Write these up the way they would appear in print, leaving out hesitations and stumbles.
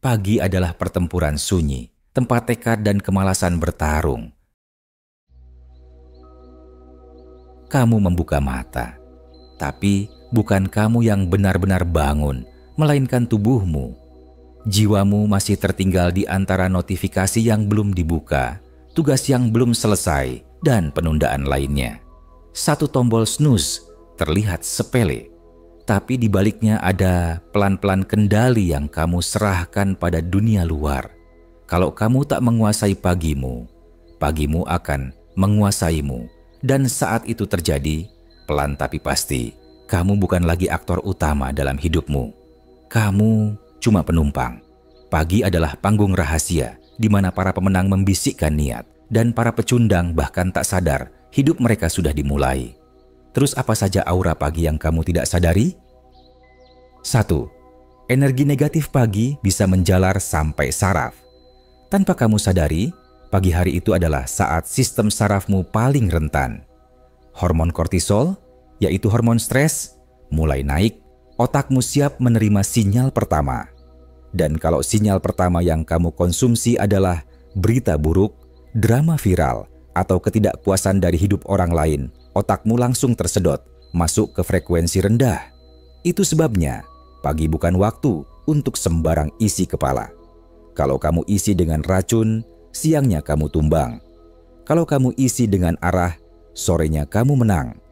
Pagi adalah pertempuran sunyi, tempat tekad dan kemalasan bertarung. Kamu membuka mata, tapi bukan kamu yang benar-benar bangun, melainkan tubuhmu. Jiwamu masih tertinggal di antara notifikasi yang belum dibuka, tugas yang belum selesai, dan penundaan lainnya. Satu tombol snooze terlihat sepele, tapi di baliknya ada pelan-pelan kendali yang kamu serahkan pada dunia luar. Kalau kamu tak menguasai pagimu, pagimu akan menguasaimu. Dan saat itu terjadi, pelan tapi pasti, kamu bukan lagi aktor utama dalam hidupmu. Kamu cuma penumpang. Pagi adalah panggung rahasia di mana para pemenang membisikkan niat dan para pecundang bahkan tak sadar hidup mereka sudah dimulai. Terus apa saja aura pagi yang kamu tidak sadari? 1. Energi negatif pagi bisa menjalar sampai saraf. Tanpa kamu sadari, pagi hari itu adalah saat sistem sarafmu paling rentan. Hormon kortisol, yaitu hormon stres, mulai naik, otakmu siap menerima sinyal pertama. Dan kalau sinyal pertama yang kamu konsumsi adalah berita buruk, drama viral, atau ketidakpuasan dari hidup orang lain, otakmu langsung tersedot, masuk ke frekuensi rendah. Itu sebabnya, pagi bukan waktu untuk sembarang isi kepala. Kalau kamu isi dengan racun, siangnya kamu tumbang. Kalau kamu isi dengan arah, sorenya kamu menang.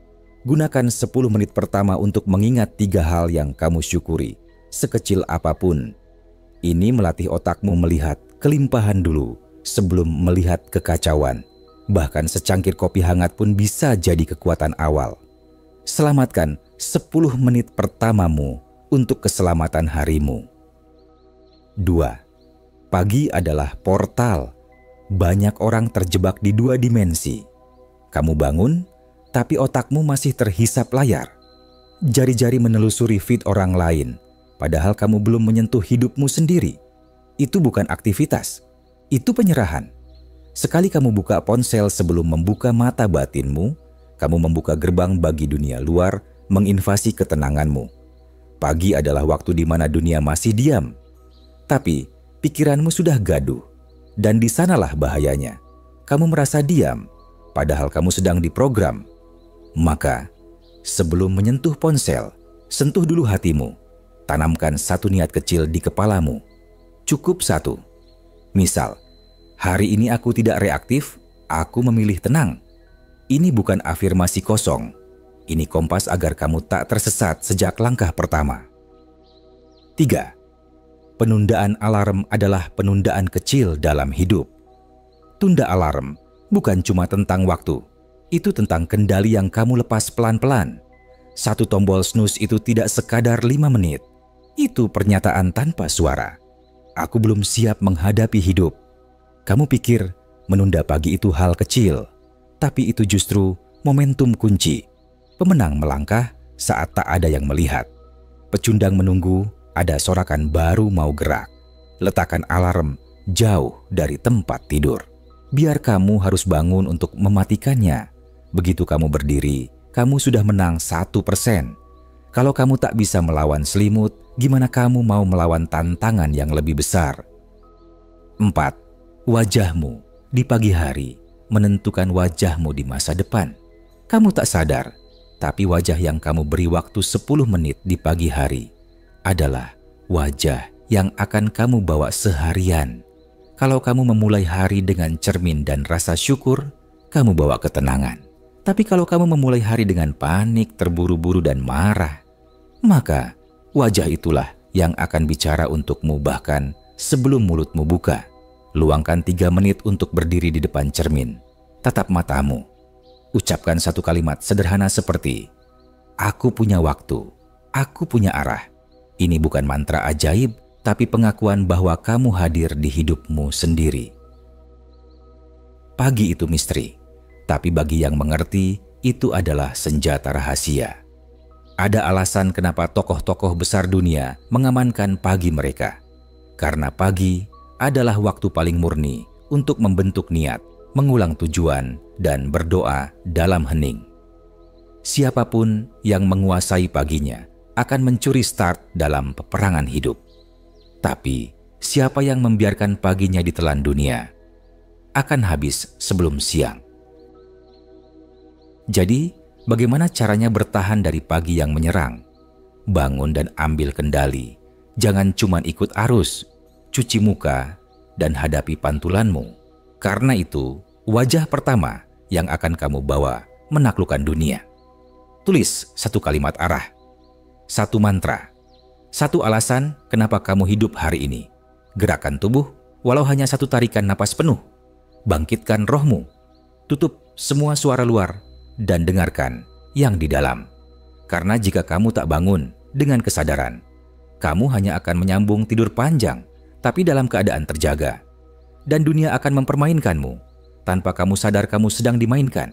Gunakan 10 menit pertama untuk mengingat 3 hal yang kamu syukuri, sekecil apapun. Ini melatih otakmu melihat kelimpahan dulu sebelum melihat kekacauan. Bahkan secangkir kopi hangat pun bisa jadi kekuatan awal. Selamatkan 10 menit pertamamu untuk keselamatan harimu. 2. Pagi adalah portal. Banyak orang terjebak di 2 dimensi. Kamu bangun, tapi otakmu masih terhisap layar. Jari-jari menelusuri feed orang lain, padahal kamu belum menyentuh hidupmu sendiri. Itu bukan aktivitas, itu penyerahan. Sekali kamu buka ponsel sebelum membuka mata batinmu, kamu membuka gerbang bagi dunia luar menginvasi ketenanganmu. Pagi adalah waktu di mana dunia masih diam, tapi pikiranmu sudah gaduh, dan di sanalah bahayanya. Kamu merasa diam, padahal kamu sedang diprogram. Maka, sebelum menyentuh ponsel, sentuh dulu hatimu. Tanamkan 1 niat kecil di kepalamu. Cukup 1. Misal, hari ini aku tidak reaktif, aku memilih tenang. Ini bukan afirmasi kosong. Ini kompas agar kamu tak tersesat sejak langkah pertama. 3. Penundaan alarm adalah penundaan kecil dalam hidup. Tunda alarm bukan cuma tentang waktu. Itu tentang kendali yang kamu lepas pelan-pelan. 1 tombol snooze itu tidak sekadar 5 menit. Itu pernyataan tanpa suara. Aku belum siap menghadapi hidup. Kamu pikir menunda pagi itu hal kecil. Tapi itu justru momentum kunci. Pemenang melangkah saat tak ada yang melihat. Pecundang menunggu, ada sorakan baru mau gerak. Letakkan alarm jauh dari tempat tidur. Biar kamu harus bangun untuk mematikannya. Begitu kamu berdiri, kamu sudah menang 1%. Kalau kamu tak bisa melawan selimut, gimana kamu mau melawan tantangan yang lebih besar? 4. Wajahmu di pagi hari menentukan wajahmu di masa depan. Kamu tak sadar, tapi wajah yang kamu beri waktu 10 menit di pagi hari adalah wajah yang akan kamu bawa seharian. Kalau kamu memulai hari dengan cermin dan rasa syukur, kamu bawa ketenangan. Tapi kalau kamu memulai hari dengan panik, terburu-buru dan marah, maka wajah itulah yang akan bicara untukmu bahkan sebelum mulutmu buka. Luangkan 3 menit untuk berdiri di depan cermin. Tatap matamu. Ucapkan 1 kalimat sederhana seperti, "Aku punya waktu, aku punya arah." Ini bukan mantra ajaib, tapi pengakuan bahwa kamu hadir di hidupmu sendiri. Pagi itu misteri, tapi bagi yang mengerti, itu adalah senjata rahasia. Ada alasan kenapa tokoh-tokoh besar dunia mengamankan pagi mereka. Karena pagi adalah waktu paling murni untuk membentuk niat, mengulang tujuan, dan berdoa dalam hening. Siapapun yang menguasai paginya akan mencuri start dalam peperangan hidup. Tapi Siapa yang membiarkan paginya ditelan dunia akan habis sebelum siang. Jadi, bagaimana caranya bertahan dari pagi yang menyerang? Bangun dan ambil kendali. Jangan cuma ikut arus, cuci muka, dan hadapi pantulanmu. Karena itu, wajah pertama yang akan kamu bawa menaklukkan dunia. Tulis satu kalimat arah, satu mantra, satu alasan kenapa kamu hidup hari ini. Gerakan tubuh, walau hanya satu tarikan napas penuh. Bangkitkan rohmu, tutup semua suara luar, dan dengarkan yang di dalam. Karena jika kamu tak bangun dengan kesadaran, kamu hanya akan menyambung tidur panjang, tapi dalam keadaan terjaga. Dan dunia akan mempermainkanmu, tanpa kamu sadar kamu sedang dimainkan.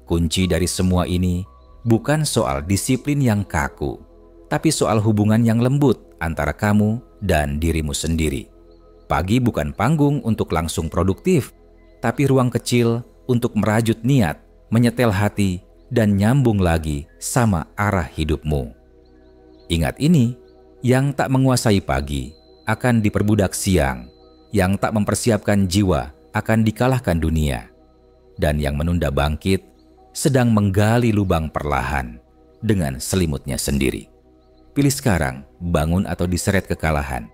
Kunci dari semua ini bukan soal disiplin yang kaku, tapi soal hubungan yang lembut antara kamu dan dirimu sendiri. Pagi bukan panggung untuk langsung produktif, tapi ruang kecil untuk merajut niat, menyetel hati, dan nyambung lagi sama arah hidupmu. Ingat ini, yang tak menguasai pagi akan diperbudak siang, yang tak mempersiapkan jiwa akan dikalahkan dunia, dan yang menunda bangkit sedang menggali lubang perlahan dengan selimutnya sendiri. Pilih sekarang, bangun atau diseret kekalahan.